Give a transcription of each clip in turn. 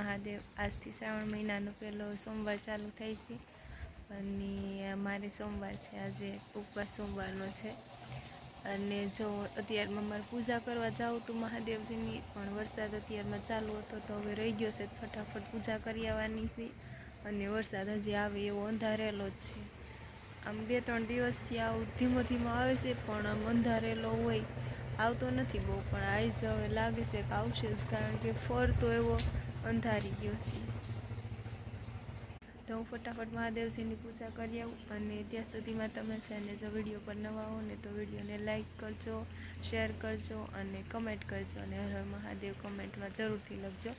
મહાદેવ આજથી શ્રાવણ મહિનાનો પહેલો સોમવાર ચાલુ થાય છે અને મારે સોમવાર છે, આજે ઉપવાસ સોમવારનો છે। અને જો અત્યારમાં મારે પૂજા કરવા જાઉં તો મહાદેવજીની, પણ વરસાદ અત્યારમાં ચાલુ હતો તો હવે રહી ગયો છે, ફટાફટ પૂજા કરી આવવાની છે। અને વરસાદ હજી આવે એવો અંધારેલો જ છે। આમ 2-3 દિવસથી આવું ધીમો ધીમો આવે છે, પણ આમ અંધારેલો હોય, આવતો નથી બહુ, પણ આજ હવે લાગે છે કે આવશે જ, કારણ કે ફરતો એવો અંધારી ગયો છે। તો હું ફટાફટ મહાદેવજીની પૂજા કરી આવું, અને ત્યાં સુધીમાં તમે છે ને જો વિડીયો પર નવા હો ને તો વિડીયોને લાઇક કરજો, શેર કરજો અને કમેન્ટ કરજો, અને હર હર મહાદેવ કમેન્ટમાં જરૂરથી લખજો।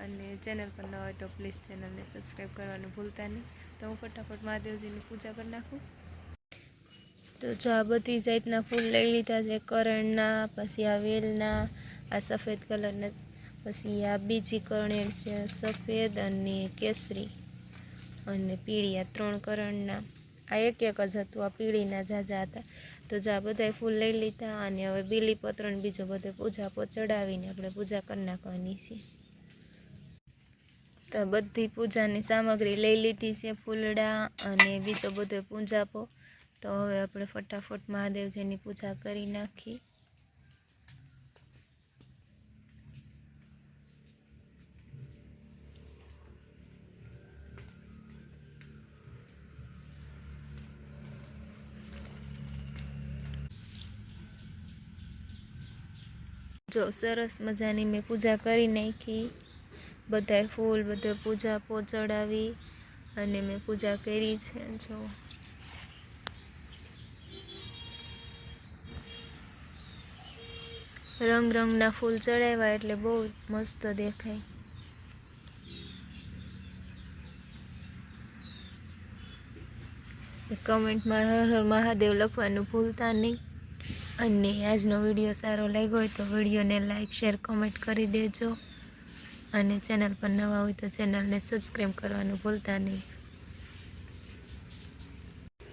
અને ચેનલ પર ન હોય તો પ્લીઝ ચેનલને સબસ્ક્રાઈબ કરવાનું ભૂલતા નહીં। તો હું ફટાફટ મહાદેવજીની પૂજા કરી નાખું। તો જો આ બધી જાતના ફૂલ લઈ લીધા છે, કરણના, પછી આ વેલના, આ સફેદ કલરના, પછી આ બીજી કરણેલ છે સફેદ અને કેસરી અને પીળી, આ 3 કરણના, આ એક જ હતું, આ પીળીના ઝાઝા હતા। તો જો આ બધા ફૂલ લઈ લીધા, અને હવે બીલીપત્ર ને બીજો બધો પૂજા પર ચડાવીને આપણે પૂજા કરી નાખવાની છે। તો બધી પૂજાની સામગ્રી લઈ લીધી છે, ફૂલડા અને બીજો બધો પૂજાપો। તો હવે આપણે ફટાફટ મહાદેવજીની પૂજા કરી નાખી। જો સરસ મજાની મેં પૂજા કરી નાખી, બધાય ફૂલ બધો પૂજા ચડાવી અને મેં પૂજા કરી છે। જો રંગ રંગના ફૂલ ચડાવ્યા એટલે બહુ મસ્ત દેખાય। કમેન્ટમાં હર હર મહાદેવ લખવાનું ભૂલતા નહીં। અને આજનો વિડીયો સારો લાગ્યો હોય તો વિડીયોને લાઇક શેર કમેન્ટ કરી દેજો, અને ચેનલ પર નવા હોય તો ચેનલને સબસ્ક્રાઈબ કરવાનું ભૂલતા નહીં।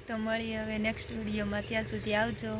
તો મળીએ હવે નેક્સ્ટ વિડીયોમાં, ત્યાં સુધી આવજો।